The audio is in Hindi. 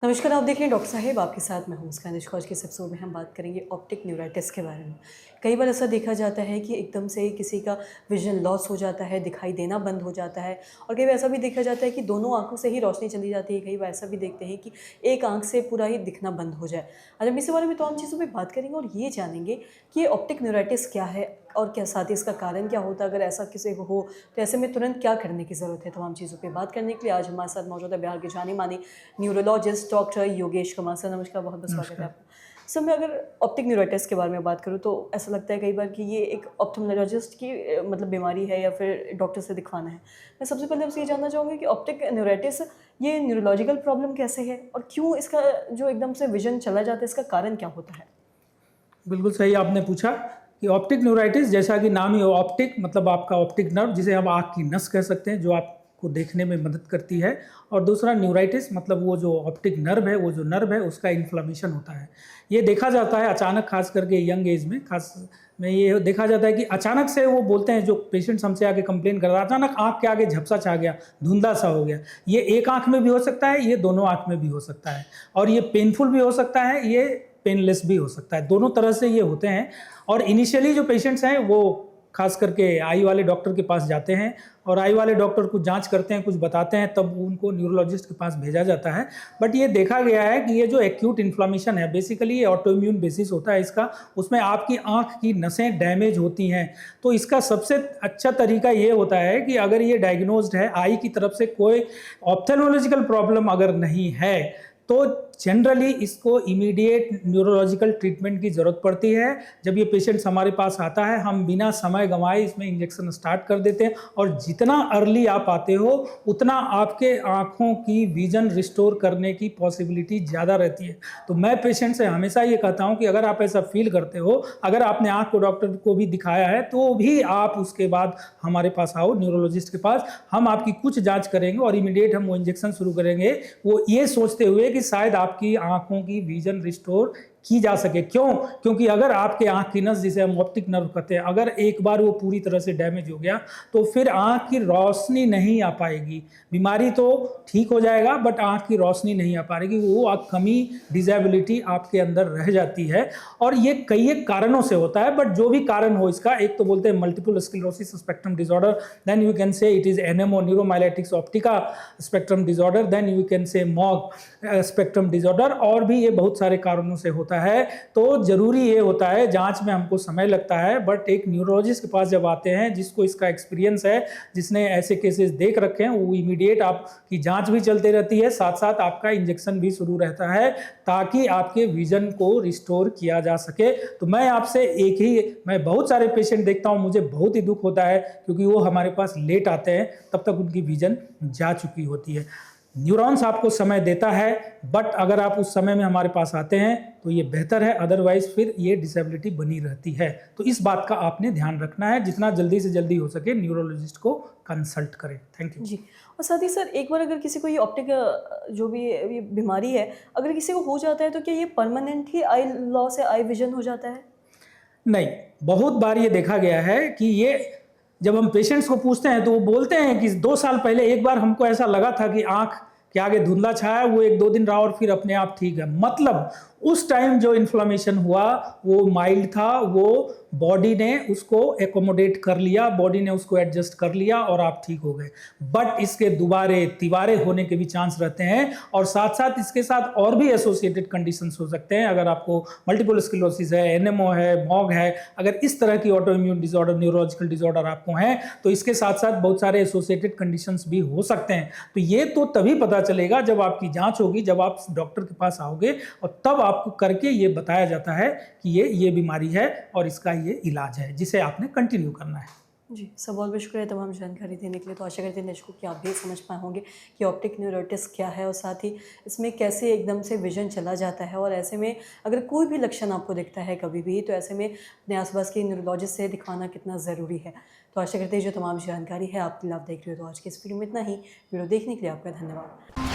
नमस्कार, आप देख रहे हैं डॉक्टर साहेब, आपके साथ मैं हूं मुस्कान। आज के इस एपिसोड में हम बात करेंगे ऑप्टिक न्यूराइटिस के बारे में। कई बार ऐसा देखा जाता है कि एकदम से किसी का विजन लॉस हो जाता है, दिखाई देना बंद हो जाता है, और कई बार ऐसा भी देखा जाता है कि दोनों आंखों से ही रोशनी चली जाती है। कई बार ऐसा भी देखते हैं कि एक आंख से पूरा ही दिखना बंद हो जाए। आज हम इसी बारे में तमाम चीज़ों पर बात करेंगे और ये जानेंगे कि ये ऑप्टिक न्यूराइटिस क्या है और क्या साथ ही इसका कारण क्या होता है। अगर ऐसा किसी को हो तो ऐसे में तुरंत क्या करने की ज़रूरत है। तमाम चीज़ों पे बात करने के लिए आज हमारे साथ मौजूद है बिहार के जाने माने neurologist doctor Yogesh Kumar sir. नमस्कार, बहुत बहुत स्वागत है नमस्कार। आपका। सर, मैं अगर ऑप्टिक न्यूराइटिस के बारे में बात करूँ तो ऐसा लगता है कई बार कि ये एक ऑप्थेल्मोलॉजिस्ट की मतलब बीमारी है या फिर डॉक्टर से दिखवाना है। मैं सबसे पहले आपसे ये जानना चाहूँगी कि ऑप्टिक न्यूराइटिस ये न्यूरोलॉजिकल प्रॉब्लम कैसे है और क्यों इसका जो एकदम से विजन चला जाता है, इसका कारण क्या होता है? बिल्कुल सही आपने पूछा कि ऑप्टिक न्यूराइटिस, जैसा कि नाम ही ऑप्टिक मतलब आपका ऑप्टिक नर्व, जिसे हम आँख की नस कह सकते हैं, जो आपको देखने में मदद करती है। और दूसरा न्यूराइटिस मतलब वो जो ऑप्टिक नर्व है, वो जो नर्व है उसका इन्फ्लामेशन होता है। ये देखा जाता है अचानक, खास करके यंग एज में खास में ये देखा जाता है कि अचानक से वो बोलते हैं, जो पेशेंट्स हमसे आके कंप्लेन कर रहा है, अचानक आँख के आगे झपसा छा गया, धुंधला सा हो गया। ये एक आँख में भी हो सकता है, ये दोनों आँख में भी हो सकता है, और ये पेनफुल भी हो सकता है, ये पेनलेस भी हो सकता है। दोनों तरह से ये होते हैं। और इनिशियली जो पेशेंट्स हैं वो खास करके आई वाले डॉक्टर के पास जाते हैं, और आई वाले डॉक्टर कुछ जांच करते हैं, कुछ बताते हैं, तब उनको न्यूरोलॉजिस्ट के पास भेजा जाता है। बट ये देखा गया है कि ये जो एक्यूट इन्फ्लामेशन है, बेसिकली ये ऑटोइम्यून बेसिस होता है इसका। उसमें आपकी आंख की नसें डैमेज होती हैं। तो इसका सबसे अच्छा तरीका ये होता है कि अगर ये डायग्नोज्ड है, आई की तरफ से कोई ऑप्थेल्मोलॉजिकल प्रॉब्लम अगर नहीं है, तो जनरली इसको इमीडिएट न्यूरोलॉजिकल ट्रीटमेंट की ज़रूरत पड़ती है। जब ये पेशेंट्स हमारे पास आता है, हम बिना समय गंवाए इसमें इंजेक्शन स्टार्ट कर देते हैं, और जितना अर्ली आप आते हो उतना आपके आँखों की विजन रिस्टोर करने की पॉसिबिलिटी ज़्यादा रहती है। तो मैं पेशेंट से हमेशा ये कहता हूँ कि अगर आप ऐसा फील करते हो, अगर आपने आँख को डॉक्टर को भी दिखाया है, तो भी आप उसके बाद हमारे पास आओ, न्यूरोलॉजिस्ट के पास। हम आपकी कुछ जाँच करेंगे और इमीडिएट हम वो इंजेक्शन शुरू करेंगे, वो ये सोचते हुए कि शायद आपकी आंखों की विजन रिस्टोर की जा सके। क्यों? क्योंकि अगर आपके आंख की नस, जिसे हम ऑप्टिक नर्व कहते हैं, अगर एक बार वो पूरी तरह से डैमेज हो गया, तो फिर आंख की रोशनी नहीं आ पाएगी। बीमारी तो ठीक हो जाएगा, बट आंख की रोशनी नहीं आ पाएगी। वो कमी, डिसेबिलिटी आपके अंदर रह जाती है। और ये कई एक कारणों से होता है, बट जो भी कारण हो इसका, एक तो बोलते हैं multiple sclerosis spectrum disorder, then you can say it is NMO, neuromyelitis optica spectrum disorder, then you can say MOG spectrum disorder, और भी ये बहुत सारे कारणों से होता है। तो जरूरी ये होता है, जांच में हमको समय लगता है, बट एक न्यूरोलॉजिस्ट के पास जब आते हैं, जिसको इसका एक्सपीरियंस है, जिसने ऐसे केसेस देख रखे हैं, वो इमीडिएट आपकी जांच भी चलती रहती है, साथ साथ आपका इंजेक्शन भी शुरू रहता है, ताकि आपके विजन को रिस्टोर किया जा सके। तो मैं आपसे मैं बहुत सारे पेशेंट देखता हूं, मुझे बहुत ही दुख होता है, क्योंकि वो हमारे पास लेट आते हैं, तब तक उनकी विजन जा चुकी होती है। न्यूरॉन्स आपको समय देता है, बट अगर आप उस समय में हमारे पास आते हैं तो ये बेहतर है, अदरवाइज फिर ये डिसेबिलिटी बनी रहती है। तो इस बात का आपने ध्यान रखना है, जितना जल्दी से जल्दी हो सके न्यूरोलॉजिस्ट को कंसल्ट करें। थैंक यू जी। और साथ ही सर, एक बार अगर किसी को ये ऑप्टिक जो भी ये बीमारी है, अगर किसी को हो जाता है, तो क्या ये परमानेंट ही आई लॉस है, आई विजन हो जाता है? नहीं, बहुत बार ये देखा गया है कि ये जब हम पेशेंट्स को पूछते हैं, तो वो बोलते हैं कि 2 साल पहले एक बार हमको ऐसा लगा था कि आंख के आगे धुंधला छाया, वो 1-2 दिन रहा और फिर अपने आप ठीक है। मतलब उस टाइम जो इन्फ्लामेशन हुआ वो माइल्ड था, वो बॉडी ने उसको एकोमोडेट कर लिया, बॉडी ने उसको एडजस्ट कर लिया और आप ठीक हो गए। बट इसके दोबारे तिबारे होने के भी चांस रहते हैं, और साथ साथ इसके साथ और भी एसोसिएटेड कंडीशंस हो सकते हैं। अगर आपको मल्टीपल स्क्लेरोसिस है, एनएमओ है, मॉग है, अगर इस तरह की auto immune disorder, neurological disorder आपको हैं, तो इसके साथ साथ बहुत सारे एसोसिएटेड कंडीशंस भी हो सकते हैं। तो ये तो तभी पता चलेगा जब आपकी जांच होगी, जब आप डॉक्टर के पास आओगे, और तब आपको करके ये बताया जाता है कि ये बीमारी है और इसका ये इलाज है, जिसे आपने कंटिन्यू करना है। जी सर, बहुत बहुत शुक्रिया तमाम जानकारी देने के लिए। तो आशा करते हैं दर्शकों कि आप भी समझ पाए होंगे कि ऑप्टिक न्यूराइटिस क्या है, और साथ ही इसमें कैसे एकदम से विजन चला जाता है। और ऐसे में अगर कोई भी लक्षण आपको दिखता है कभी भी, तो ऐसे में अपने आसपास के न्यूरोलॉजिस्ट से दिखाना कितना ज़रूरी है। तो आशा करते हैं जो तमाम जानकारी है आपके लिए आप देख रहे हो। तो आज की इस वीडियो में इतना ही। वीडियो देखने के लिए आपका धन्यवाद।